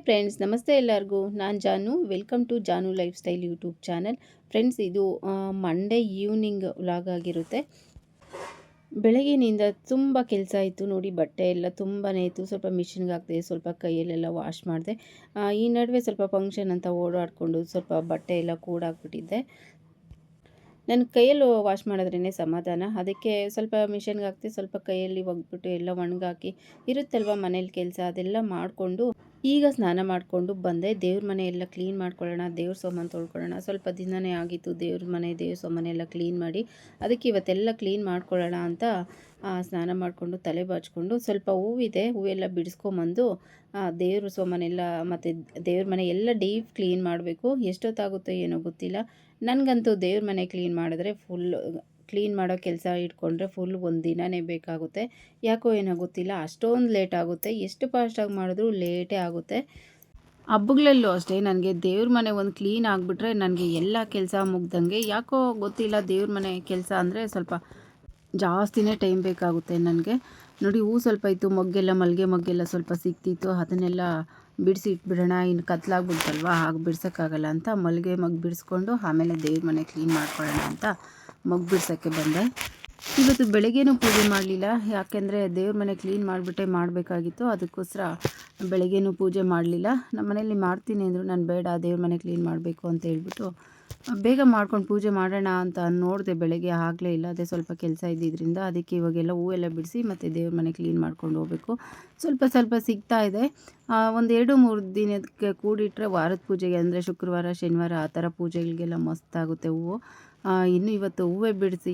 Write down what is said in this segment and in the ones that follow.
Friends, ನಮಸ್ತೆ ಎಲ್ಲರಿಗೂ. ನಾನು ಜಾನು. Welcome to Janu life style YouTube channel. Friends, ಇದು ಮಂಡೇ ಈವ್ನಿಂಗ್ ವ್ಲಾಗ್ ಆಗಿರುತ್ತೆ. ಬೆಳಗ್ಗೆನಿಂದ ತುಂಬ ಕೆಲಸ ಇತ್ತು ನೋಡಿ. ಬಟ್ಟೆ ಎಲ್ಲ ತುಂಬಾ ಇತ್ತು. ಸ್ವಲ್ಪ ಮಿಷಿನ್ಗೆ ಹಾಕಿದೆ, ಸ್ವಲ್ಪ ಕೈಯಲ್ಲೆಲ್ಲ ವಾಶ್ ಮಾಡಿದೆ. ಈ ನಡುವೆ ಸ್ವಲ್ಪ ಫಂಕ್ಷನ್ ಅಂತ ಓಡಾಡಿಕೊಂಡು ಸ್ವಲ್ಪ ಬಟ್ಟೆ ಎಲ್ಲ ಕೂಡಾಕ್ಬಿಟ್ಟಿದ್ದೆ. ನನ್ನ ಕೈಯಲ್ಲಿ ವಾಶ್ ಮಾಡಿದ್ರೇ ಸಮಾಧಾನ. ಅದಕ್ಕೆ ಸ್ವಲ್ಪ ಮಿಷನ್ಗೆ ಹಾಕ್ತಿ, ಸ್ವಲ್ಪ ಕೈಯಲ್ಲಿ ಒಗ್ಬಿಟ್ಟು ಎಲ್ಲ ಒಣಗಾಕಿ ಇರುತ್ತಲ್ವ ಮನೇಲಿ ಕೆಲಸ, ಅದೆಲ್ಲ ಮಾಡಿಕೊಂಡು ಈಗ ಸ್ನಾನ ಮಾಡಿಕೊಂಡು ಬಂದೆ. ದೇವ್ರ ಮನೆ ಎಲ್ಲ ಕ್ಲೀನ್ ಮಾಡ್ಕೊಳ್ಳೋಣ, ದೇವ್ರ ಸಾಮಾನು ತೊಳ್ಕೊಳ್ಳೋಣ. ಸ್ವಲ್ಪ ದಿನವೇ ಆಗಿತ್ತು ದೇವ್ರ ಸಾಮಾನು ಎಲ್ಲ ಕ್ಲೀನ್ ಮಾಡಿ. ಅದಕ್ಕೆ ಇವತ್ತೆಲ್ಲ ಕ್ಲೀನ್ ಮಾಡ್ಕೊಳ್ಳೋಣ ಅಂತ ಸ್ನಾನ ಮಾಡಿಕೊಂಡು ತಲೆ ಬಾಚ್ಕೊಂಡು ಸ್ವಲ್ಪ ಹೂವಿದೆ, ಹೂವೆಲ್ಲ ಬಿಡಿಸ್ಕೊಂಬಂದು ದೇವ್ರ ಸಾಮಾನೆಲ್ಲ ಮತ್ತು ದೇವ್ರ ಮನೆ ಎಲ್ಲ ಡೀಪ್ ಕ್ಲೀನ್ ಮಾಡಬೇಕು. ಎಷ್ಟೊತ್ತಾಗುತ್ತೋ ಏನೋ ಗೊತ್ತಿಲ್ಲ. ನನಗಂತೂ ದೇವ್ರ ಮನೆ ಕ್ಲೀನ್ ಮಾಡಿದ್ರೆ ಕ್ಲೀನ್ ಮಾಡೋ ಕೆಲಸ ಇಟ್ಕೊಂಡ್ರೆ ಫುಲ್ ಒಂದು ದಿನವೇ ಬೇಕಾಗುತ್ತೆ. ಯಾಕೋ ಏನೋ ಗೊತ್ತಿಲ್ಲ, ಅಷ್ಟೊಂದು ಲೇಟ್ ಆಗುತ್ತೆ. ಎಷ್ಟು ಫಾಸ್ಟಾಗಿ ಮಾಡಿದ್ರೂ ಲೇಟೇ ಆಗುತ್ತೆ. ಹಬ್ಬಗಳಲ್ಲೂ ಅಷ್ಟೇ ನನಗೆ ದೇವ್ರ ಮನೆ ಒಂದು ಕ್ಲೀನ್ ಆಗಿಬಿಟ್ರೆ ನನಗೆ ಎಲ್ಲ ಕೆಲಸ ಮುಗ್ದಂಗೆ. ಯಾಕೋ ಗೊತ್ತಿಲ್ಲ, ದೇವ್ರ ಮನೆ ಕೆಲಸ ಅಂದರೆ ಸ್ವಲ್ಪ ಜಾಸ್ತಿನೇ ಟೈಮ್ ಬೇಕಾಗುತ್ತೆ ನನಗೆ. ನೋಡಿ, ಹೂ ಸ್ವಲ್ಪ ಇತ್ತು, ಮಲ್ಲಿಗೆ ಮೊಗ್ಗೆಲ್ಲ ಸ್ವಲ್ಪ ಸಿಕ್ತಿತ್ತು. ಅದನ್ನೆಲ್ಲ ಬಿಡಿಸಿ ಇಟ್ಬಿಡೋಣ, ಇನ್ನು ಕತ್ಲಾಗ್ಬಿಡ್ತಲ್ವ, ಹಾಗೆ ಬಿಡ್ಸೋಕ್ಕಾಗಲ್ಲ ಅಂತ ಮಲ್ಲಿಗೆ ಮೊಗ್ಗು ಬಿಡಿಸ್ಕೊಂಡು ಆಮೇಲೆ ದೇವ್ರ ಮನೆ ಕ್ಲೀನ್ ಮಾಡ್ಕೊಳ್ಳೋಣ ಅಂತ ಮೊಗ್ಗು ಬಿಡ್ಸೋಕ್ಕೆ ಬಂದೆ. ಇವತ್ತು ಬೆಳಗ್ಗೆನೂ ಪೂಜೆ ಮಾಡಲಿಲ್ಲ, ಯಾಕೆಂದರೆ ದೇವ್ರ ಮನೆ ಕ್ಲೀನ್ ಮಾಡಿಬಿಟ್ಟೆ ಮಾಡಬೇಕಾಗಿತ್ತು. ಅದಕ್ಕೋಸ್ಕರ ಬೆಳಗ್ಗೆನೂ ಪೂಜೆ ಮಾಡಲಿಲ್ಲ. ನಮ್ಮ ಮನೇಲಿ ಮಾಡ್ತೀನಿ ಅಂದರು, ನಾನು ಬೇಡ ದೇವ್ರ ಮನೆ ಕ್ಲೀನ್ ಮಾಡಬೇಕು ಅಂತ ಹೇಳ್ಬಿಟ್ಟು ಬೇಗ ಮಾಡ್ಕೊಂಡು ಪೂಜೆ ಮಾಡೋಣ ಅಂತ ನೋಡಿದೆ. ಬೆಳಗ್ಗೆ ಆಗಲೇ ಇಲ್ಲ, ಅದೇ ಸ್ವಲ್ಪ ಕೆಲಸ ಇದ್ದಿದ್ದರಿಂದ. ಅದಕ್ಕೆ ಇವಾಗೆಲ್ಲ ಹೂವೆಲ್ಲ ಬಿಡಿಸಿ ಮತ್ತು ದೇವ್ರ ಮನೆ ಕ್ಲೀನ್ ಮಾಡ್ಕೊಂಡು ಹೋಗಬೇಕು. ಸ್ವಲ್ಪ ಸ್ವಲ್ಪ ಸಿಗ್ತಾ ಇದೆ. ಒಂದು 2-3 ದಿನಕ್ಕೆ ಕೂಡಿಟ್ರೆ ವಾರದ ಪೂಜೆಗೆ, ಅಂದರೆ ಶುಕ್ರವಾರ ಶನಿವಾರ ಆ ಥರ ಪೂಜೆಗಳಿಗೆಲ್ಲ ಮಸ್ತಾಗುತ್ತೆ ಹೂವು. ಇನ್ನು ಇವತ್ತು ಹೂವೇ ಬಿಡಿಸಿ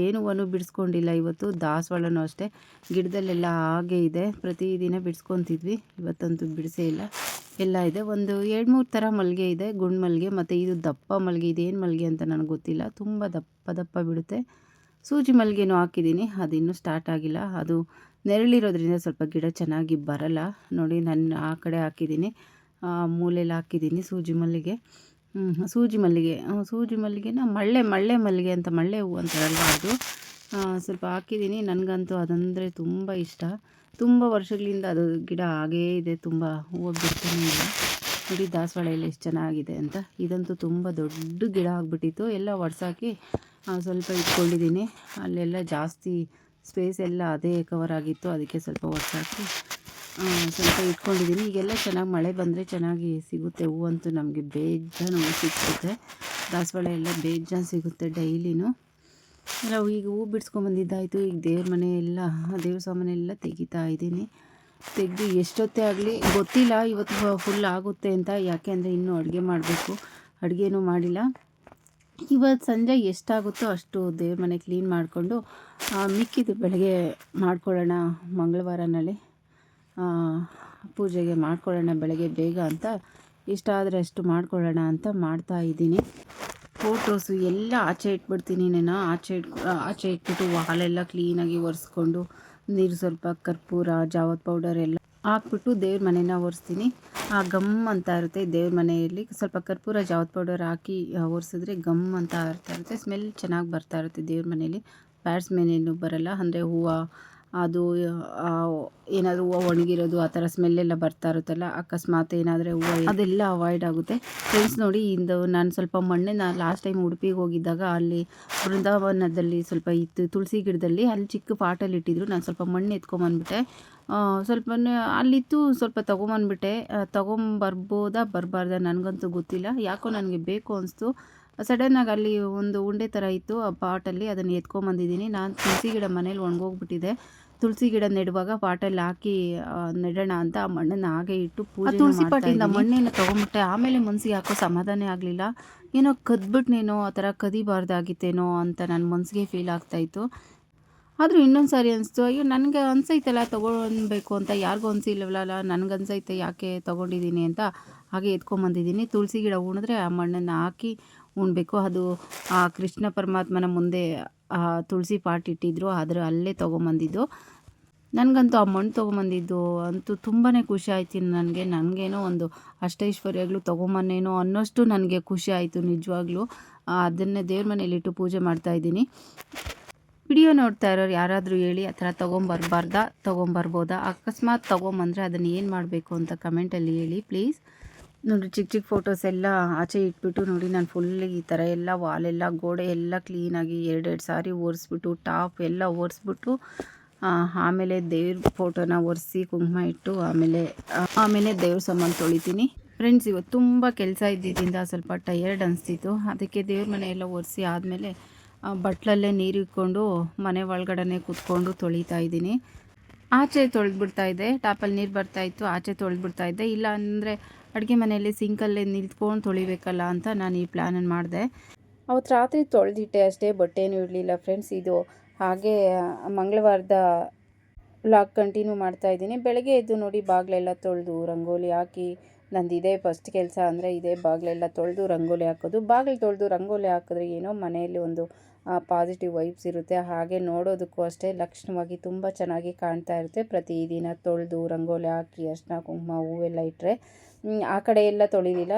ಏನು ಹೂವನ್ನು ಬಿಡಿಸ್ಕೊಂಡಿಲ್ಲ. ಇವತ್ತು ದಾಸವಾಳನೂ ಅಷ್ಟೇ ಗಿಡದಲ್ಲೆಲ್ಲ ಹಾಗೆ ಇದೆ. ಪ್ರತಿದಿನ ಬಿಡಿಸ್ಕೊತಿದ್ವಿ, ಇವತ್ತಂತೂ ಬಿಡಿಸೇ ಇಲ್ಲ. ಎಲ್ಲ ಇದೆ. ಒಂದು 2-3 ಥರ ಮಲ್ಲಿಗೆ ಇದೆ, ಗುಂಡು ಮಲ್ಲಿಗೆ ಮತ್ತು ಇದು ದಪ್ಪ ಮಲ್ಲಿಗೆ. ಇದೇನು ಮಲ್ಲಿಗೆ ಅಂತ ನನಗೆ ಗೊತ್ತಿಲ್ಲ, ತುಂಬ ದಪ್ಪ ದಪ್ಪ ಬಿಡುತ್ತೆ. ಸೂಜಿ ಮಲ್ಲಿಗೆನೂ ಹಾಕಿದ್ದೀನಿ, ಅದಿನ್ನೂ ಸ್ಟಾರ್ಟ್ ಆಗಿಲ್ಲ. ಅದು ನೆರಳಿರೋದ್ರಿಂದ ಸ್ವಲ್ಪ ಗಿಡ ಚೆನ್ನಾಗಿ ಬರಲ್ಲ. ನೋಡಿ, ನಾನು ಆ ಕಡೆ ಹಾಕಿದ್ದೀನಿ, ಮೂಲೆಯಲ್ಲಿ ಹಾಕಿದ್ದೀನಿ ಸೂಜಿ ಮಲ್ಲಿಗೆ. ಸೂಜಿ ಮಲ್ಲಿಗೆನ ಮಳ್ಳೆ ಮಲ್ಲಿಗೆ ಅಂತ, ಮಳ್ಳೆ ಹೂವು ಅಂತಾರಲ್ವ ಅದು. ಸ್ವಲ್ಪ ಹಾಕಿದ್ದೀನಿ. ನನಗಂತೂ ಅದಂದರೆ ತುಂಬ ಇಷ್ಟ. ತುಂಬ ವರ್ಷಗಳಿಂದ ಅದು ಗಿಡ ಹಾಗೇ ಇದೆ, ತುಂಬ ಹೂವು ಬಿಡ್ತಾನೆ ಇಲ್ಲ. ನೋಡಿ, ದಾಸವಾಳ ಎಲ್ಲ ಎಷ್ಟು ಚೆನ್ನಾಗಿದೆ ಅಂತ. ಇದಂತೂ ತುಂಬ ದೊಡ್ಡ ಗಿಡ ಆಗಿಬಿಟ್ಟಿತ್ತು. ಎಲ್ಲ ಒಡ್ಸಾಕಿ ಸ್ವಲ್ಪ ಇಟ್ಕೊಂಡಿದ್ದೀನಿ. ಅಲ್ಲೆಲ್ಲ ಜಾಸ್ತಿ ಸ್ಪೇಸ್ ಎಲ್ಲ ಅದೇ ಕವರ್ ಆಗಿತ್ತು, ಅದಕ್ಕೆ ಸ್ವಲ್ಪ ಒಡ್ಸಾಕಿ ಸ್ವಲ್ಪ ಇಟ್ಕೊಂಡಿದ್ದೀನಿ. ಈಗೆಲ್ಲ ಚೆನ್ನಾಗಿ ಮಳೆ ಬಂದರೆ ಚೆನ್ನಾಗಿ ಸಿಗುತ್ತೆ ಹೂವಂತೂ. ನಮಗೆ ಬೇಜಾನು ಹೂವು ಸಿಗುತ್ತೆ. ದಾಸವಾಳ ಎಲ್ಲ ಬೇಜಾನು ಸಿಗುತ್ತೆ ಡೈಲಿನೂ. ಎಲ್ಲ ಈಗ ಹೂವು ಬಿಡಿಸ್ಕೊಂಬಂದಿದ್ದಾಯಿತು. ಈಗ ದೇವ್ರ ಮನೆ ಎಲ್ಲ ದೇವ್ರ ಸಾಮಾನೆಲ್ಲ ತೆಗಿತಾ ಇದ್ದೀನಿ. ತೆಗೆದು ಎಷ್ಟೊತ್ತೇ ಆಗಲಿ ಗೊತ್ತಿಲ್ಲ ಇವತ್ತು ಫುಲ್ ಆಗುತ್ತೆ ಅಂತ. ಯಾಕೆ ಅಂದರೆ ಇನ್ನೂ ಅಡುಗೆ ಮಾಡಬೇಕು, ಅಡುಗೆನೂ ಮಾಡಿಲ್ಲ. ಇವತ್ತು ಸಂಜೆ ಎಷ್ಟಾಗುತ್ತೋ ಅಷ್ಟು ದೇವ್ರ ಮನೆ ಕ್ಲೀನ್ ಮಾಡಿಕೊಂಡು ಮಿಕ್ಕಿದ್ದು ಬೆಳಗ್ಗೆ ಮಾಡ್ಕೊಳ್ಳೋಣ. ಮಂಗಳವಾರನಲ್ಲಿ ಪೂಜೆಗೆ ಮಾಡ್ಕೊಳ್ಳೋಣ ಬೆಳಗ್ಗೆ ಬೇಗ ಅಂತ, ಇಷ್ಟಾದರೆ ಅಷ್ಟು ಮಾಡ್ಕೊಳ್ಳೋಣ ಅಂತ ಮಾಡ್ತಾಯಿದ್ದೀನಿ. ಫೋಟೋಸು ಎಲ್ಲ ಆಚೆ ಇಟ್ಬಿಡ್ತೀನಿ. ನಾನು ಆಚೆ ಇಟ್ಬಿಟ್ಟು ಹಾಲೆಲ್ಲ ಕ್ಲೀನಾಗಿ ಒರೆಸ್ಕೊಂಡು ನೀರು ಸ್ವಲ್ಪ ಕರ್ಪೂರ ಜಾವದ ಪೌಡರ್ ಎಲ್ಲ ಹಾಕ್ಬಿಟ್ಟು ದೇವ್ರ ಮನೆನ ಒರೆಸ್ತೀನಿ. ಗಮ್ ಅಂತ ಇರುತ್ತೆ ದೇವ್ರ ಮನೆಯಲ್ಲಿ. ಸ್ವಲ್ಪ ಕರ್ಪೂರ ಜಾವದ ಪೌಡರ್ ಹಾಕಿ ಒರೆಸಿದ್ರೆ ಗಮ್ ಅಂತ ಇರುತ್ತೆ, ಸ್ಮೆಲ್ ಚೆನ್ನಾಗಿ ಬರ್ತಾ ಇರುತ್ತೆ ದೇವ್ರ ಮನೆಯಲ್ಲಿ. ಬ್ಯಾಡ್ ಸ್ಮೆಲ್ ಏನೂ ಬರಲ್ಲ. ಅಂದರೆ ಹೂವು ಅದು ಏನಾದರೂ ಹೂವು ಒಣಗಿರೋದು ಆ ಥರ ಸ್ಮೆಲ್ಲೆಲ್ಲ ಬರ್ತಾ ಇರುತ್ತಲ್ಲ, ಅಕಸ್ಮಾತ್ ಏನಾದರೆ ಹೂವು ಅದೆಲ್ಲ ಅವಾಯ್ಡ್ ಆಗುತ್ತೆ. ಫ್ರೆಂಡ್ಸ್ ನೋಡಿ, ನಾನು ಸ್ವಲ್ಪ ಮಣ್ಣನ್ನು ಲಾಸ್ಟ್ ಟೈಮ್ ಉಡುಪಿಗೆ ಹೋಗಿದ್ದಾಗ ಅಲ್ಲಿ ಬೃಂದಾವನದಲ್ಲಿ ಸ್ವಲ್ಪ ಇತ್ತು, ತುಳಸಿ ಗಿಡದಲ್ಲಿ. ಅಲ್ಲಿ ಚಿಕ್ಕ ಪಾಟಲ್ಲಿ ಇಟ್ಟಿದ್ರು. ನಾನು ಸ್ವಲ್ಪ ಮಣ್ಣು ಎತ್ಕೊಂಬಂದ್ಬಿಟ್ಟೆ. ಸ್ವಲ್ಪ ಅಲ್ಲಿತ್ತು, ಸ್ವಲ್ಪ ತೊಗೊಂಬಂದ್ಬಿಟ್ಟೆ. ಬರಬಾರ್ದ ನನಗಂತೂ ಗೊತ್ತಿಲ್ಲ. ಯಾಕೋ ನನಗೆ ಬೇಕು ಅನಿಸ್ತು. ಸಡನ್ನಾಗಿ ಅಲ್ಲಿ ಒಂದು ಉಂಡೆ ಥರ ಇತ್ತು ಆ ಪಾಟಲ್ಲಿ, ಅದನ್ನು ಎತ್ಕೊಂಬಂದಿದ್ದೀನಿ. ನಾನು ತುಳಸಿ ಗಿಡ ಮನೇಲಿ ಒಣಗೋಗ್ಬಿಟ್ಟಿದೆ. ತುಳಸಿ ಗಿಡ ನೆಡುವಾಗ ಪಾಟಲ್ಲಿ ಹಾಕಿ ನೆಡೋಣ ಅಂತ ಆ ಮಣ್ಣನ್ನು ಹಾಗೆ ಇಟ್ಟು ಪೂಜೆ ತುಳಸಿ ಪಾಟಿಂದ ಮಣ್ಣನ್ನು ತೊಗೊಂಬಿಟ್ಟೆ. ಆಮೇಲೆ ಮನಸ್ಸಿಗೆ ಯಾಕೋ ಸಮಾಧಾನ ಆಗಲಿಲ್ಲ. ಏನೋ ಕದ್ಬಿಟ್ನೇನೋ, ಆ ಥರ ಕದಿಬಾರ್ದಾಗಿತ್ತೇನೋ ಅಂತ ನನ್ನ ಮನಸ್ಸಿಗೆ ಫೀಲ್ ಆಗ್ತಾಯಿತ್ತು. ಆದರೂ ಇನ್ನೊಂದು ಸಾರಿ ಅನಿಸ್ತು, ಅಯ್ಯೋ ನನಗೆ ಅನಿಸೈತಲ್ಲ ತೊಗೊಳ್ಬೇಕು ಅಂತ, ಯಾರಿಗೂ ಅನಿಸಿಲ್ಲವಲ್ಲ, ನನಗೆ ಅನಿಸೈತೆ ಯಾಕೆ ತೊಗೊಂಡಿದ್ದೀನಿ ಅಂತ ಹಾಗೆ ಎತ್ಕೊಂಬಂದಿದ್ದೀನಿ. ತುಳಸಿ ಗಿಡ ಉಣಿದ್ರೆ ಆ ಮಣ್ಣನ್ನು ಹಾಕಿ ಉಣ್ಬೇಕು. ಅದು ಆ ಕೃಷ್ಣ ಪರಮಾತ್ಮನ ಮುಂದೆ ತುಳಸಿ ಪಾಟ್ ಇಟ್ಟಿದ್ರು, ಅಲ್ಲೇ ತೊಗೊಂಬಂದಿದ್ದು. ನನಗಂತೂ ಆ ಮಣ್ಣು ತೊಗೊಂಬಂದಿದ್ದು ಅಂತೂ ತುಂಬಾ ಖುಷಿ ಆಯ್ತು ನನಗೇನೋ ಒಂದು ಅಷ್ಟೈಶ್ವರ್ಯಗಳು ತೊಗೊಂಬನ್ನೇನೋ ಅನ್ನೋಷ್ಟು ನನಗೆ ಖುಷಿ ಆಯಿತು ನಿಜವಾಗ್ಲೂ. ಅದನ್ನೇ ದೇವ್ರ ಮನೆಯಲ್ಲಿಟ್ಟು ಪೂಜೆ ಮಾಡ್ತಾಯಿದ್ದೀನಿ. ವಿಡಿಯೋ ನೋಡ್ತಾ ಇರೋರು ಯಾರಾದರೂ ಹೇಳಿ ಆ ಥರ ತೊಗೊಂಬರ್ಬೋದಾ? ಅಕಸ್ಮಾತ್ ತೊಗೊಂಬಂದರೆ ಅದನ್ನು ಏನು ಮಾಡಬೇಕು ಅಂತ ಕಮೆಂಟಲ್ಲಿ ಹೇಳಿ ಪ್ಲೀಸ್. ನೋಡಿ ಚಿಕ್ಕ ಚಿಕ್ಕ ಫೋಟೋಸ್ ಎಲ್ಲ ಆಚೆ ಇಟ್ಬಿಟ್ಟು ನೋಡಿ ನಾನು ಫುಲ್ ಈ ಥರ ಎಲ್ಲ ವಾಲೆಲ್ಲ ಗೋಡೆ ಎಲ್ಲ ಕ್ಲೀನಾಗಿ ಎರಡೆರಡು ಸಾರಿ ಒರೆಸ್ಬಿಟ್ಟು ಟಾಪ್ ಎಲ್ಲ ಒರೆಸ್ಬಿಟ್ಟು ಆಮೇಲೆ ದೇವ್ರ ಫೋಟೋನ ಒರೆಸಿ ಕುಂಕುಮ ಇಟ್ಟು ಆಮೇಲೆ ದೇವ್ರ ಸಾಮಾನು ತೊಳಿತೀನಿ. ಫ್ರೆಂಡ್ಸ್, ಇವತ್ತು ತುಂಬ ಕೆಲಸ ಇದ್ದಿದ್ದರಿಂದ ಸ್ವಲ್ಪ ಟಯರ್ಡ್ ಅನಿಸ್ತಿತ್ತು. ಅದಕ್ಕೆ ದೇವ್ರ ಮನೆ ಎಲ್ಲ ಒರೆಸಿ ಆದಮೇಲೆ ಬಟ್ಲಲ್ಲೇ ನೀರು ಇಟ್ಕೊಂಡು ಮನೆ ಒಳಗಡೆ ಕೂತ್ಕೊಂಡು ತೊಳಿತಾ ಇದ್ದೀನಿ. ಆಚೆ ತೊಳೆದ್ಬಿಡ್ತಾಯಿದ್ದೆ, ಟಾಪಲ್ಲಿ ನೀರು ಬರ್ತಾಯಿತ್ತು, ಆಚೆ ತೊಳೆದ್ಬಿಡ್ತಾಯಿದ್ದೆ. ಇಲ್ಲ ಅಂದರೆ ಅಡುಗೆ ಮನೆಯಲ್ಲಿ ಸಿಂಕಲ್ಲೇ ನಿಂತ್ಕೊಂಡು ತೊಳಿಬೇಕಲ್ಲ ಅಂತ ನಾನು ಈ ಪ್ಲ್ಯಾನನ್ನು ಮಾಡಿದೆ. ಅವತ್ತು ರಾತ್ರಿ ತೊಳೆದಿಟ್ಟೆ ಅಷ್ಟೇ, ಬಟ್ಟೆನೂ ಇರಲಿಲ್ಲ ಫ್ರೆಂಡ್ಸ್. ಇದು ಹಾಗೆ ಮಂಗಳವಾರದ ವ್ಲಾಗ್ ಕಂಟಿನ್ಯೂ ಮಾಡ್ತಾಯಿದ್ದೀನಿ. ಬೆಳಗ್ಗೆ ಎದ್ದು ನೋಡಿ ಬಾಗಿಲೆಲ್ಲ ತೊಳೆದು ರಂಗೋಲಿ ಹಾಕಿ, ನಂದು ಇದೇ ಫಸ್ಟ್ ಕೆಲಸ ಅಂದರೆ ಇದೇ, ಬಾಗಿಲೆಲ್ಲ ತೊಳೆದು ರಂಗೋಲಿ ಹಾಕೋದು. ಬಾಗಿಲು ತೊಳೆದು ರಂಗೋಲಿ ಹಾಕಿದ್ರೆ ಏನೋ ಮನೆಯಲ್ಲಿ ಒಂದು ಪಾಸಿಟಿವ್ ವೈಬ್ಸ್ ಇರುತ್ತೆ. ಹಾಗೆ ನೋಡೋದಕ್ಕೂ ಅಷ್ಟೇ ಲಕ್ಷಣವಾಗಿ ತುಂಬ ಚೆನ್ನಾಗಿ ಕಾಣ್ತಾ ಇರುತ್ತೆ. ಪ್ರತಿದಿನ ತೊಳೆದು ರಂಗೋಲಿ ಹಾಕಿ ಅರಿಶಿನ ಕುಂಕುಮ ಹೂವೆಲ್ಲ ಇಟ್ಟರೆ ಆ ಕಡೆ ಎಲ್ಲ ತೊಳಿಲಿಲ್ಲ,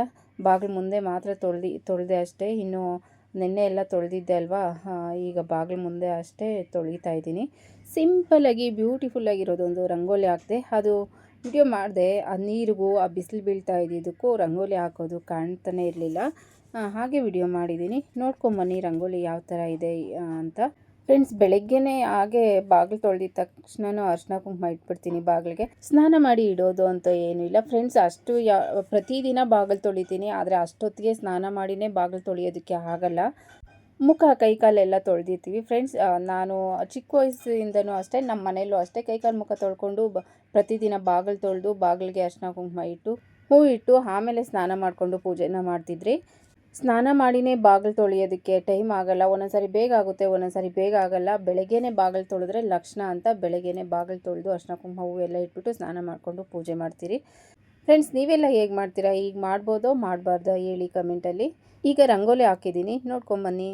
ಬಾಗಿಲು ಮುಂದೆ ಮಾತ್ರ ತೊಳೆದೆ ಅಷ್ಟೇ. ಇನ್ನು ನೆನ್ನೆ ಎಲ್ಲ ತೊಳೆದಿದ್ದೆ ಅಲ್ವಾ, ಈಗ ಬಾಗಿಲು ಮುಂದೆ ಅಷ್ಟೇ ತೊಳಿತಾ ಇದ್ದೀನಿ. ಸಿಂಪಲ್ಲಾಗಿ ಬ್ಯೂಟಿಫುಲ್ಲಾಗಿರೋದೊಂದು ರಂಗೋಲಿ ಹಾಕಿದೆ. ಅದು ವಿಡಿಯೋ ಮಾಡಿದೆ. ಆ ನೀರಿಗೂ ಆ ಬಿಸಿಲು ಬೀಳ್ತಾ ಇದ್ದಿದ್ದಕ್ಕೂ ರಂಗೋಲಿ ಹಾಕೋದು ಕಾಣ್ತಾನೆ ಇರಲಿಲ್ಲ. ಹಾಗೆ ವಿಡಿಯೋ ಮಾಡಿದ್ದೀನಿ. ನೋಡ್ಕೊಂಬನ್ನಿ ರಂಗೋಲಿ ಯಾವ ಥರ ಇದೆ ಅಂತ. ಫ್ರೆಂಡ್ಸ್, ಬೆಳಗ್ಗೆನೇ ಹಾಗೆ ಬಾಗಿಲು ತೊಳೆದಿದ್ದ ತಕ್ಷಣ ಅರಿಶಿನ ಕುಂಕುಮ ಇಟ್ಬಿಡ್ತೀನಿ ಬಾಗಿಲಿಗೆ. ಸ್ನಾನ ಮಾಡಿ ಇಡೋದು ಅಂತ ಏನೂ ಇಲ್ಲ ಫ್ರೆಂಡ್ಸ್. ಅಷ್ಟು ಪ್ರತಿದಿನ ಬಾಗಿಲು ತೊಳಿತೀನಿ, ಆದರೆ ಅಷ್ಟೊತ್ತಿಗೆ ಸ್ನಾನ ಮಾಡಿನೇ ಬಾಗಿಲು ತೊಳೆಯೋದಕ್ಕೆ ಆಗಲ್ಲ. ಮುಖ ಕೈಕಾಲೆಲ್ಲ ತೊಳೆದಿರ್ತೀವಿ ಫ್ರೆಂಡ್ಸ್. ನಾನು ಚಿಕ್ಕ ವಯಸ್ಸಿಂದನೂ ಅಷ್ಟೇ, ನಮ್ಮ ಮನೆಯಲ್ಲೂ ಅಷ್ಟೇ ಕೈಕಾಲು ಮುಖ ತೊಳ್ಕೊಂಡು ಪ್ರತಿದಿನ ಬಾಗಿಲು ತೊಳೆದು ಬಾಗಿಲಿಗೆ ಅರಿಶಿನ ಕುಂಕುಮ ಇಟ್ಟು ಹೂ ಇಟ್ಟು ಆಮೇಲೆ ಸ್ನಾನ ಮಾಡಿಕೊಂಡು ಪೂಜೆನ ಮಾಡ್ತಿದ್ರಿ. ಸ್ನಾನ ಮಾಡಿನೇ ಬಾಗಿಲು ತೊಳೆಯೋದಕ್ಕೆ ಟೈಮ್ ಆಗಲ್ಲ. ಒಂದೊಂದ್ಸರಿ ಬೇಗ ಆಗುತ್ತೆ, ಒಂದೊಂದ್ಸರಿ ಬೇಗ ಆಗಲ್ಲ. ಬೆಳಗ್ಗೆನೇ ಬಾಗಿಲು ತೊಳೆದ್ರೆ ಲಕ್ಷಣ ಅಂತ ಬೆಳಗ್ಗೆನೇ ಬಾಗಿಲು ತೊಳೆದು ಅರಿಶಿನ ಕುಂಕುಮ ಹೂವೆಲ್ಲ ಇಟ್ಬಿಟ್ಟು ಸ್ನಾನ ಮಾಡಿಕೊಂಡು ಪೂಜೆ ಮಾಡ್ತೀರಿ. ಫ್ರೆಂಡ್ಸ್, ನೀವೆಲ್ಲ ಹೇಗೆ ಮಾಡ್ತೀರಾ? ಈಗ ಮಾಡ್ಬೋದೋ ಮಾಡಬಾರ್ದೋ ಹೇಳಿ ಕಮೆಂಟಲ್ಲಿ. ಈಗ ರಂಗೋಲಿ ಹಾಕಿದ್ದೀನಿ, ನೋಡ್ಕೊಂಬನ್ನಿ.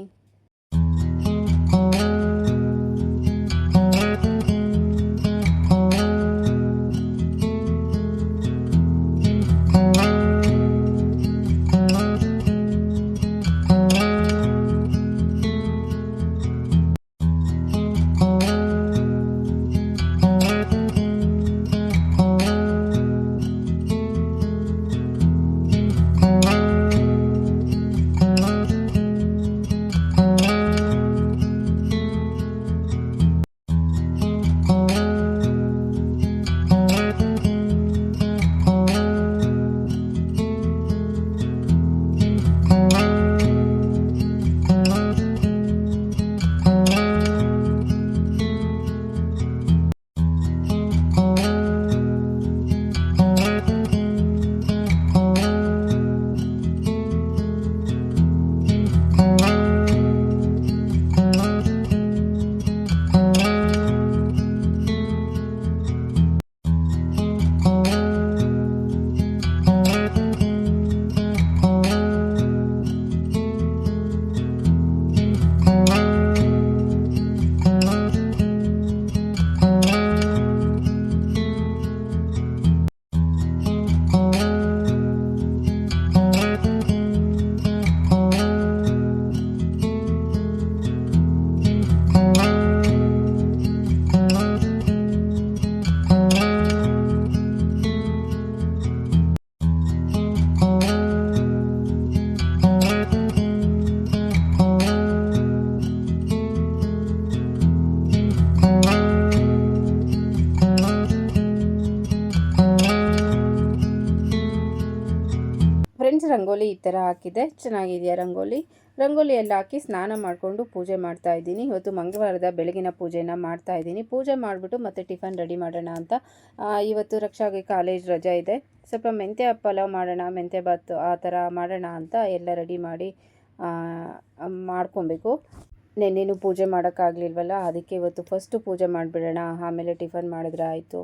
ಫ್ರೆಂಡ್ಸ್, ರಂಗೋಲಿ ಈ ಥರ ಹಾಕಿದೆ, ಚೆನ್ನಾಗಿದೆಯಾ ರಂಗೋಲಿ ಎಲ್ಲ ಹಾಕಿ ಸ್ನಾನ ಮಾಡಿಕೊಂಡು ಪೂಜೆ ಮಾಡ್ತಾ ಇದ್ದೀನಿ. ಇವತ್ತು ಮಂಗಳವಾರದ ಬೆಳಗಿನ ಪೂಜೆನ ಮಾಡ್ತಾ ಇದ್ದೀನಿ. ಪೂಜೆ ಮಾಡಿಬಿಟ್ಟು ಮತ್ತೆ ಟಿಫನ್ ರೆಡಿ ಮಾಡೋಣ ಅಂತ. ಇವತ್ತು ರಕ್ಷಾಗೆ ಕಾಲೇಜ್ ರಜೆ ಇದೆ. ಸ್ವಲ್ಪ ಮೆಂತ್ಯ ಪಲಾವ್ ಮಾಡೋಣ, ಮೆಂತ್ಯ ಬಾತ್ ಆ ಥರ ಮಾಡೋಣ ಅಂತ ಎಲ್ಲ ರೆಡಿ ಮಾಡಿ ಮಾಡ್ಕೊಬೇಕು. ನೆನ್ನೆನೂ ಪೂಜೆ ಮಾಡೋಕ್ಕಾಗಲಿಲ್ವಲ್ಲ, ಅದಕ್ಕೆ ಇವತ್ತು ಫಸ್ಟು ಪೂಜೆ ಮಾಡಿಬಿಡೋಣ, ಆಮೇಲೆ ಟಿಫನ್ ಮಾಡಿದ್ರೆ ಆಯಿತು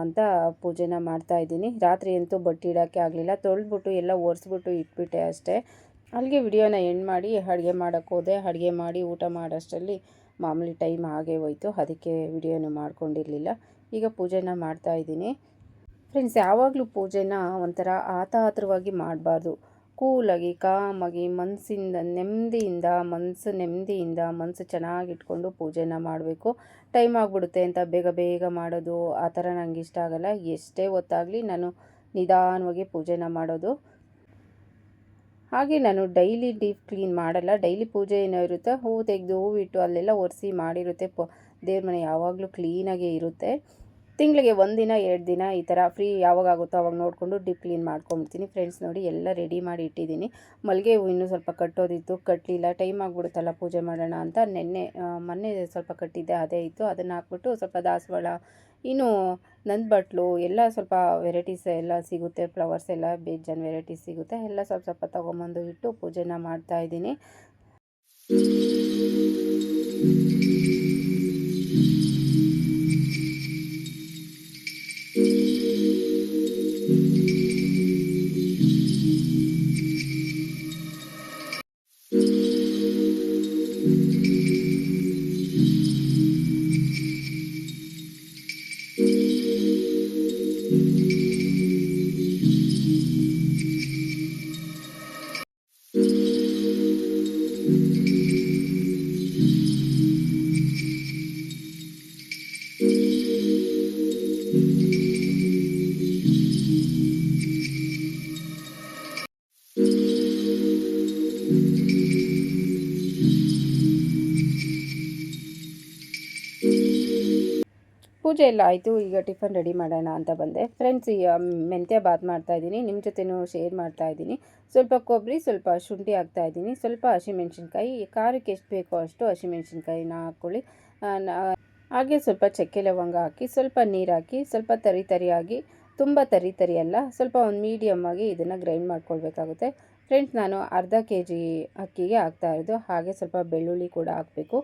ಅಂತ ಪೂಜೆನ ಮಾಡ್ತಾಯಿದ್ದೀನಿ. ರಾತ್ರಿ ಅಂತೂ ಬಟ್ಟೆ ಇಡೋಕ್ಕೆ ಆಗಲಿಲ್ಲ, ತೊಳೆದ್ಬಿಟ್ಟು ಎಲ್ಲ ಒರೆಸ್ಬಿಟ್ಟು ಇಟ್ಬಿಟ್ಟೆ ಅಷ್ಟೇ. ಅಲ್ಲಿಗೆ ವಿಡಿಯೋನ ಎಂಡ್ ಮಾಡಿ ಅಡುಗೆ ಮಾಡೋಕ್ಕೆ ಹೋದೆ. ಅಡುಗೆ ಮಾಡಿ ಊಟ ಮಾಡೋಷ್ಟರಲ್ಲಿ ಮಾಮೂಲಿ ಟೈಮ್ ಹಾಗೇ ಹೋಯಿತು, ಅದಕ್ಕೆ ವಿಡಿಯೋನು ಮಾಡ್ಕೊಂಡಿರಲಿಲ್ಲ. ಈಗ ಪೂಜೆನ ಮಾಡ್ತಾಯಿದ್ದೀನಿ. ಫ್ರೆಂಡ್ಸ್, ಯಾವಾಗಲೂ ಪೂಜೆನ ಒಂಥರ ಆತುರವಾಗಿ ಮಾಡಬಾರ್ದು. ಕೂಲಾಗಿ ಕಾಮಾಗಿ ಮನಸ್ಸು ನೆಮ್ಮದಿಯಿಂದ ಮನಸ್ಸು ಚೆನ್ನಾಗಿಟ್ಕೊಂಡು ಪೂಜೆನ ಮಾಡಬೇಕು. ಟೈಮ್ ಆಗಿಬಿಡುತ್ತೆ ಅಂತ ಬೇಗ ಬೇಗ ಮಾಡೋದು ಆ ಥರ ನನಗೆ ಇಷ್ಟ ಆಗಲ್ಲ. ಎಷ್ಟೇ ಹೊತ್ತಾಗಲಿ ನಾನು ನಿಧಾನವಾಗಿ ಪೂಜೆನ ಮಾಡೋದು. ಹಾಗೆ ನಾನು ಡೈಲಿ ಡೀಪ್ ಕ್ಲೀನ್ ಮಾಡಲ್ಲ. ಡೈಲಿ ಪೂಜೆ ಏನೋ ಇರುತ್ತೆ, ಹೂವು ತೆಗೆದು ಹೂವಿಟ್ಟು ಅಲ್ಲೆಲ್ಲ ಒರೆಸಿ ಮಾಡಿರುತ್ತೆ. ದೇವ್ರ ಮನೆ ಯಾವಾಗಲೂ ಕ್ಲೀನಾಗೇ ಇರುತ್ತೆ. ತಿಂಗಳಿಗೆ 1 ದಿನ 2 ದಿನ ಈ ಥರ ಫ್ರೀ ಯಾವಾಗ ಆಗುತ್ತೋ ಅವಾಗ ನೋಡಿಕೊಂಡು ಡೀಪ್ ಕ್ಲೀನ್ ಮಾಡ್ಕೊಂಬಿಡ್ತೀನಿ. ಫ್ರೆಂಡ್ಸ್ ನೋಡಿ ಎಲ್ಲ ರೆಡಿ ಮಾಡಿ ಇಟ್ಟಿದ್ದೀನಿ. ಮಲ್ಲಿಗೆ ಹೂವು ಇನ್ನೂ ಸ್ವಲ್ಪ ಕಟ್ಟೋದಿತ್ತು, ಕಟ್ಟಲಿಲ್ಲ. ಟೈಮ್ ಆಗಿಬಿಡುತ್ತಲ್ಲ ಪೂಜೆ ಮಾಡೋಣ ಅಂತ ಮೊನ್ನೆ ಸ್ವಲ್ಪ ಕಟ್ಟಿದ್ದೆ, ಅದೇ ಇತ್ತು. ಅದನ್ನು ಹಾಕ್ಬಿಟ್ಟು ಸ್ವಲ್ಪ ದಾಸವಾಳ, ಇನ್ನು ನಂದು ಬಟ್ಲು ಎಲ್ಲ ಸ್ವಲ್ಪ ವೆರೈಟೀಸ್ ಎಲ್ಲ ಸಿಗುತ್ತೆ. ಫ್ಲವರ್ಸ್ ಎಲ್ಲ ಬೇಜಾನ್ ವೆರೈಟೀಸ್ ಸಿಗುತ್ತೆ. ಎಲ್ಲ ಸ್ವಲ್ಪ ಸ್ವಲ್ಪ ತೊಗೊಂಬಂದು ಇಟ್ಟು ಪೂಜೆನ ಮಾಡ್ತಾಯಿದ್ದೀನಿ. ಪೂಜೆ ಎಲ್ಲ ಆಯಿತು. ಈಗ ಟಿಫನ್ ರೆಡಿ ಮಾಡೋಣ ಅಂತ ಬಂದೆ. ಫ್ರೆಂಡ್ಸ್, ಈ ಮೆಂತ್ಯ ಬಾತ್ ಮಾಡ್ತಾಯಿದ್ದೀನಿ, ನಿಮ್ಮ ಜೊತೆನೂ ಶೇರ್ ಮಾಡ್ತಾಯಿದ್ದೀನಿ. ಸ್ವಲ್ಪ ಕೊಬ್ಬರಿ, ಸ್ವಲ್ಪ ಶುಂಠಿ ಹಾಕ್ತಾಯಿದ್ದೀನಿ, ಸ್ವಲ್ಪ ಹಸಿಮೆಣ್ಸಿನ್ಕಾಯಿ. ಖಾರಕ್ಕೆ ಎಷ್ಟು ಬೇಕೋ ಅಷ್ಟು ಹಸಿಮೆಣ್ಸಿನ್ಕಾಯಿನ ಹಾಕ್ಕೊಳ್ಳಿ. ಹಾಗೆ ಸ್ವಲ್ಪ ಚಕ್ಕೆ ಲವಂಗ ಹಾಕಿ, ಸ್ವಲ್ಪ ನೀರು ಹಾಕಿ, ಸ್ವಲ್ಪ ತರಿಯಾಗಿ, ತುಂಬ ತರಿ ಅಲ್ಲ, ಸ್ವಲ್ಪ ಒಂದು ಮೀಡಿಯಮ್ ಆಗಿ ಇದನ್ನು ಗ್ರೈಂಡ್ ಮಾಡ್ಕೊಳ್ಬೇಕಾಗುತ್ತೆ. ಫ್ರೆಂಡ್ಸ್, ನಾನು ಅರ್ಧ kg ಅಕ್ಕಿಗೆ ಹಾಕ್ತಾಯಿರೋದು. ಹಾಗೆ ಸ್ವಲ್ಪ ಬೆಳ್ಳುಳ್ಳಿ ಕೂಡ ಹಾಕಬೇಕು.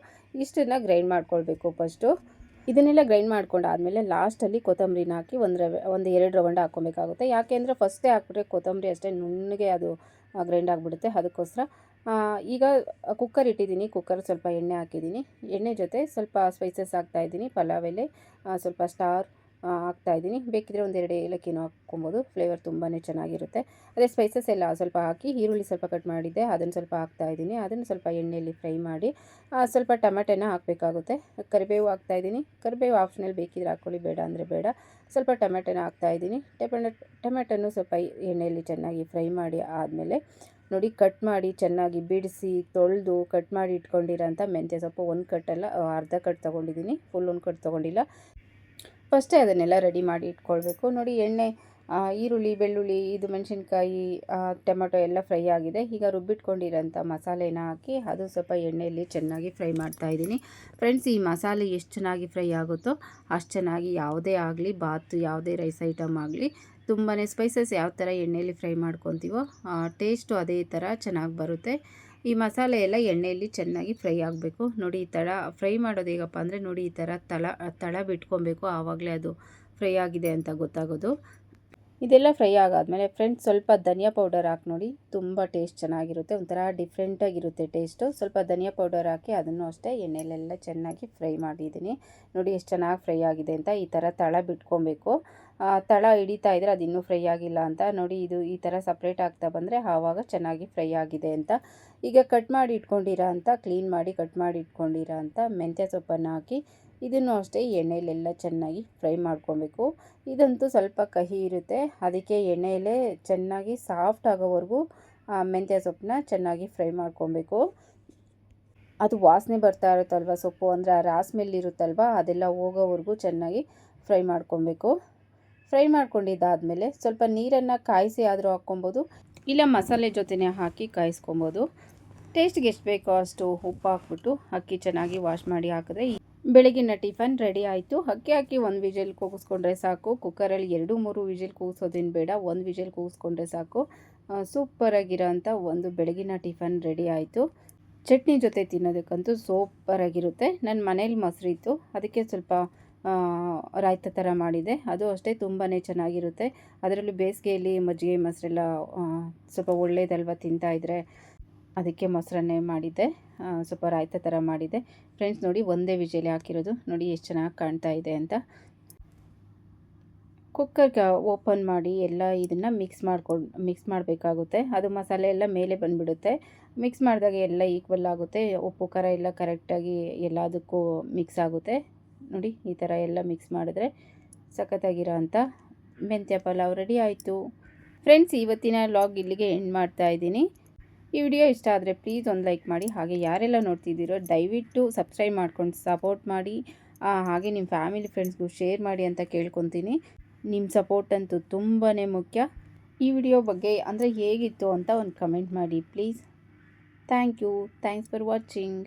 ಇಷ್ಟನ್ನು ಗ್ರೈಂಡ್ ಮಾಡ್ಕೊಳ್ಬೇಕು ಫಸ್ಟು. ಇದನ್ನೆಲ್ಲ ಗ್ರೈಂಡ್ ಮಾಡ್ಕೊಂಡಾದಮೇಲೆ ಲಾಸ್ಟಲ್ಲಿ ಕೊತ್ತಂಬರಿನ ಹಾಕಿ ಒಂದು 2 ರೌಂಡ್ ಹಾಕ್ಕೊಬೇಕಾಗುತ್ತೆ. ಯಾಕೆ ಅಂದರೆ ಫಸ್ಟೇ ಹಾಕ್ಬಿಟ್ರೆ ಕೊತ್ತಂಬರಿ ಅಷ್ಟೇ ನುಣ್ಣಗೆ ಅದು ಗ್ರೈಂಡ್ ಆಗಿಬಿಡುತ್ತೆ. ಅದಕ್ಕೋಸ್ಕರ ಈಗ ಕುಕ್ಕರ್ ಇಟ್ಟಿದ್ದೀನಿ. ಕುಕ್ಕರ್ ಸ್ವಲ್ಪ ಎಣ್ಣೆ ಹಾಕಿದ್ದೀನಿ. ಎಣ್ಣೆ ಜೊತೆ ಸ್ವಲ್ಪ ಸ್ಪೈಸಸ್ ಹಾಕ್ತಾಯಿದ್ದೀನಿ. ಪಲಾವ್ ಎಲೆ, ಸ್ವಲ್ಪ ಸ್ಟಾರ್ ಹಾಕ್ತಾಯಿದ್ದೀನಿ. ಬೇಕಿದ್ರೆ 1-2 ಏಲಕ್ಕಿನೂ ಹಾಕ್ಕೊಬೋದು. ಫ್ಲೇವರ್ ತುಂಬಾ ಚೆನ್ನಾಗಿರುತ್ತೆ. ಅದೇ ಸ್ಪೈಸಸ್ ಎಲ್ಲ ಸ್ವಲ್ಪ ಹಾಕಿ, ಈರುಳ್ಳಿ ಸ್ವಲ್ಪ ಕಟ್ ಮಾಡಿದ್ದೆ ಅದನ್ನು ಸ್ವಲ್ಪ ಹಾಕ್ತಾಯಿದ್ದೀನಿ. ಅದನ್ನು ಸ್ವಲ್ಪ ಎಣ್ಣೆಯಲ್ಲಿ ಫ್ರೈ ಮಾಡಿ ಸ್ವಲ್ಪ ಟೊಮೆಟೊನ ಹಾಕಬೇಕಾಗುತ್ತೆ. ಕರಿಬೇವು ಹಾಕ್ತಾಯಿದ್ದೀನಿ. ಕರಿಬೇವು ಆಪ್ಷನಲ್, ಬೇಕಿದ್ರೆ ಹಾಕ್ಕೊಳ್ಳಿ, ಬೇಡ ಅಂದರೆ ಬೇಡ. ಸ್ವಲ್ಪ ಟೊಮೆಟೊನ ಹಾಕ್ತಾಯಿದ್ದೀನಿ. ಟೊಮೆಟೊನು ಸ್ವಲ್ಪ ಎಣ್ಣೆಯಲ್ಲಿ ಚೆನ್ನಾಗಿ ಫ್ರೈ ಮಾಡಿ ಆದಮೇಲೆ ನೋಡಿ, ಕಟ್ ಮಾಡಿ ಚೆನ್ನಾಗಿ ಬಿಡಿಸಿ ತೊಳೆದು ಕಟ್ ಮಾಡಿ ಇಟ್ಕೊಂಡಿರೋಂಥ ಮೆಂತ್ಯ ಸೊಪ್ಪು, 1 ಕಟ್ಟಲ್ಲ, ಅರ್ಧ ಕಟ್ ತೊಗೊಂಡಿದ್ದೀನಿ, ಫುಲ್ 1 ಕಟ್ ತೊಗೊಂಡಿಲ್ಲ. ಫಸ್ಟೇ ಅದನ್ನೆಲ್ಲ ರೆಡಿ ಮಾಡಿ ಇಟ್ಕೊಳ್ಬೇಕು. ನೋಡಿ, ಎಣ್ಣೆ, ಈರುಳ್ಳಿ, ಬೆಳ್ಳುಳ್ಳಿ, ಇದು ಮೆಣಸಿನ್ಕಾಯಿ, ಟೊಮೆಟೊ ಎಲ್ಲ ಫ್ರೈ ಆಗಿದೆ. ಈಗ ರುಬ್ಬಿಟ್ಕೊಂಡಿರೋಂಥ ಮಸಾಲೆನ ಹಾಕಿ ಅದು ಸ್ವಲ್ಪ ಎಣ್ಣೆಯಲ್ಲಿ ಚೆನ್ನಾಗಿ ಫ್ರೈ ಮಾಡ್ತಾಯಿದ್ದೀನಿ. ಫ್ರೆಂಡ್ಸ್, ಈ ಮಸಾಲೆ ಎಷ್ಟು ಚೆನ್ನಾಗಿ ಫ್ರೈ ಆಗುತ್ತೋ ಅಷ್ಟು ಚೆನ್ನಾಗಿ ಯಾವುದೇ ಆಗಲಿ ಬಾತು, ಯಾವುದೇ ರೈಸ್ ಐಟಮ್ ಆಗಲಿ, ತುಂಬಾ ಸ್ಪೈಸಸ್ ಯಾವ ಥರ ಎಣ್ಣೆಯಲ್ಲಿ ಫ್ರೈ ಮಾಡ್ಕೊತೀವೋ ಟೇಸ್ಟು ಅದೇ ಥರ ಚೆನ್ನಾಗಿ ಬರುತ್ತೆ. ಈ ಮಸಾಲೆ ಎಲ್ಲ ಎಣ್ಣೆಯಲ್ಲಿ ಚೆನ್ನಾಗಿ ಫ್ರೈ ಆಗಬೇಕು. ನೋಡಿ, ಈ ಥರ ಫ್ರೈ ಮಾಡೋದು ಹೇಗಪ್ಪ ಅಂದರೆ, ನೋಡಿ ಈ ಥರ ತಳ ಬಿಟ್ಕೊಬೇಕು. ಆವಾಗಲೇ ಅದು ಫ್ರೈ ಆಗಿದೆ ಅಂತ ಗೊತ್ತಾಗೋದು. ಇದೆಲ್ಲ ಫ್ರೈ ಆಗಾದಮೇಲೆ ಫ್ರೆಂಡ್ಸ್, ಸ್ವಲ್ಪ ಧನಿಯಾ ಪೌಡರ್ ಹಾಕಿ ನೋಡಿ, ತುಂಬ ಟೇಸ್ಟ್ ಚೆನ್ನಾಗಿರುತ್ತೆ. ಒಂಥರ ಡಿಫ್ರೆಂಟಾಗಿರುತ್ತೆ ಟೇಸ್ಟು. ಸ್ವಲ್ಪ ಧನಿಯಾ ಪೌಡರ್ ಹಾಕಿ ಅದನ್ನು ಅಷ್ಟೇ ಎಣ್ಣೆಲೆಲ್ಲ ಚೆನ್ನಾಗಿ ಫ್ರೈ ಮಾಡಿದ್ದೀನಿ. ನೋಡಿ ಎಷ್ಟು ಚೆನ್ನಾಗಿ ಫ್ರೈ ಆಗಿದೆ ಅಂತ. ಈ ಥರ ತಳ ಬಿಟ್ಕೊಬೇಕು. ತಳ ಹಿಡಿತಾ ಇದ್ದರೆ ಅದು ಇನ್ನೂ ಫ್ರೈ ಆಗಿಲ್ಲ ಅಂತ. ನೋಡಿ, ಇದು ಈ ಥರ ಸಪ್ರೇಟ್ ಆಗ್ತಾ ಬಂದರೆ ಆವಾಗ ಚೆನ್ನಾಗಿ ಫ್ರೈ ಆಗಿದೆ ಅಂತ. ಈಗ ಕ್ಲೀನ್ ಮಾಡಿ ಕಟ್ ಮಾಡಿ ಇಟ್ಕೊಂಡಿರೋ ಅಂಥ ಮೆಂತ್ಯ ಸೊಪ್ಪನ್ನು ಹಾಕಿ ಇದನ್ನು ಅಷ್ಟೇ ಎಣ್ಣೆಯಲ್ಲೆಲ್ಲ ಚೆನ್ನಾಗಿ ಫ್ರೈ ಮಾಡ್ಕೊಬೇಕು. ಇದಂತೂ ಸ್ವಲ್ಪ ಕಹಿ ಇರುತ್ತೆ, ಅದಕ್ಕೆ ಎಣ್ಣೆಯಲ್ಲೇ ಚೆನ್ನಾಗಿ ಸಾಫ್ಟ್ ಆಗೋವರೆಗೂ ಮೆಂತ್ಯ ಸೊಪ್ಪನ್ನ ಚೆನ್ನಾಗಿ ಫ್ರೈ ಮಾಡ್ಕೊಬೇಕು. ಅದು ವಾಸನೆ ಬರ್ತಾ ಇರುತ್ತಲ್ವ, ಸೊಪ್ಪು ಅಂದರೆ ಆ ಸ್ಮೆಲ್ ಇರುತ್ತಲ್ವ, ಅದೆಲ್ಲ ಹೋಗೋವರೆಗೂ ಚೆನ್ನಾಗಿ ಫ್ರೈ ಮಾಡ್ಕೊಬೇಕು. ಫ್ರೈ ಮಾಡ್ಕೊಂಡಿದ್ದಾದಮೇಲೆ ಸ್ವಲ್ಪ ನೀರನ್ನು ಕಾಯಿಸಿ ಆದರೂ ಹಾಕ್ಕೊಬೋದು, ಇಲ್ಲ ಮಸಾಲೆ ಜೊತೆನೇ ಹಾಕಿ ಕಾಯಿಸ್ಕೊಬೋದು. ಟೇಸ್ಟ್ಗೆ ಎಷ್ಟು ಬೇಕೋ ಅಷ್ಟು ಉಪ್ಪು ಹಾಕ್ಬಿಟ್ಟು ಅಕ್ಕಿ ಚೆನ್ನಾಗಿ ವಾಶ್ ಮಾಡಿ ಹಾಕಿದ್ರೆ ಬೆಳಗಿನ ಟಿಫನ್ ರೆಡಿ ಆಯಿತು. ಅಕ್ಕಿ ಹಾಕಿ 1 ವಿಜಿಲ್ ಕೂಗಿಸ್ಕೊಂಡ್ರೆ ಸಾಕು. ಕುಕ್ಕರಲ್ಲಿ 2-3 ವಿಜಿಲ್ ಕೂಗಿಸೋದೇನು ಬೇಡ, 1 ವಿಜಿಲ್ ಕೂಗಿಸ್ಕೊಂಡ್ರೆ ಸಾಕು. ಸೂಪರಾಗಿರೋಂಥ ಒಂದು ಬೆಳಗಿನ ಟಿಫನ್ ರೆಡಿ ಆಯಿತು. ಚಟ್ನಿ ಜೊತೆ ತಿನ್ನೋದಕ್ಕಂತೂ ಸೂಪರಾಗಿರುತ್ತೆ. ನನ್ನ ಮನೇಲಿ ಮೊಸರಿತ್ತು, ಅದಕ್ಕೆ ಸ್ವಲ್ಪ ರಾಯ್ತ ಥರ ಮಾಡಿದೆ. ಅದು ಅಷ್ಟೇ ತುಂಬಾ ಚೆನ್ನಾಗಿರುತ್ತೆ. ಅದರಲ್ಲೂ ಬೇಸಿಗೆಯಲ್ಲಿ ಮಜ್ಜಿಗೆ ಮೊಸರೆಲ್ಲ ಸ್ವಲ್ಪ ಒಳ್ಳೇದಲ್ವ ತಿಂತಾಯಿದ್ರೆ, ಅದಕ್ಕೆ ಮೊಸರನ್ನೇ ಮಾಡಿದ್ದೆ. ಸ್ವಲ್ಪ ರಾಯ್ತ ಥರ ಮಾಡಿದ್ದೆ. ಫ್ರೆಂಡ್ಸ್ ನೋಡಿ, ಒಂದೇ ವಿಜಿಲ್ ಹಾಕಿರೋದು, ನೋಡಿ ಎಷ್ಟು ಚೆನ್ನಾಗಿ ಕಾಣ್ತಾ ಇದೆ ಅಂತ. ಕುಕ್ಕರ್ ಓಪನ್ ಮಾಡಿ ಎಲ್ಲ ಇದನ್ನು ಮಿಕ್ಸ್ ಮಾಡಬೇಕಾಗುತ್ತೆ. ಅದು ಮಸಾಲೆ ಎಲ್ಲ ಮೇಲೆ ಬಂದುಬಿಡುತ್ತೆ. ಮಿಕ್ಸ್ ಮಾಡಿದಾಗ ಎಲ್ಲ ಈಕ್ವಲ್ ಆಗುತ್ತೆ. ಉಪ್ಪು ಖಾರ ಎಲ್ಲ ಕರೆಕ್ಟಾಗಿ ಎಲ್ಲದಕ್ಕೂ ಮಿಕ್ಸ್ ಆಗುತ್ತೆ. ನೋಡಿ ಈ ಥರ ಎಲ್ಲ ಮಿಕ್ಸ್ ಮಾಡಿದ್ರೆ ಸಖತ್ತಾಗಿರೋ ಅಂಥ ಮೆಂತ್ಯ ಪಲಾವ್ ರೆಡಿ ಆಯಿತು. ಫ್ರೆಂಡ್ಸ್, ಇವತ್ತಿನ ವ್ಲಾಗ್ ಇಲ್ಲಿಗೆ ಎಂಡ್ ಮಾಡ್ತಾ ಇದ್ದೀನಿ. ಈ ವಿಡಿಯೋ ಇಷ್ಟ ಆದರೆ ಪ್ಲೀಸ್ ಒಂದು ಲೈಕ್ ಮಾಡಿ. ಹಾಗೆ ಯಾರೆಲ್ಲ ನೋಡ್ತಿದ್ದೀರೋ ದಯವಿಟ್ಟು ಸಬ್ಸ್ಕ್ರೈಬ್ ಮಾಡ್ಕೊಂಡು ಸಪೋರ್ಟ್ ಮಾಡಿ. ಹಾಗೆ ನಿಮ್ಮ ಫ್ಯಾಮಿಲಿ ಫ್ರೆಂಡ್ಸ್ಗೂ ಶೇರ್ ಮಾಡಿ ಅಂತ ಕೇಳ್ಕೊತೀನಿ. ನಿಮ್ಮ ಸಪೋರ್ಟ್ ಅಂತೂ ತುಂಬಾ ಮುಖ್ಯ. ಈ ವಿಡಿಯೋ ಬಗ್ಗೆ ಅಂದರೆ ಹೇಗಿತ್ತು ಅಂತ ಒಂದು ಕಮೆಂಟ್ ಮಾಡಿ please. Thank you. Thanks for watching.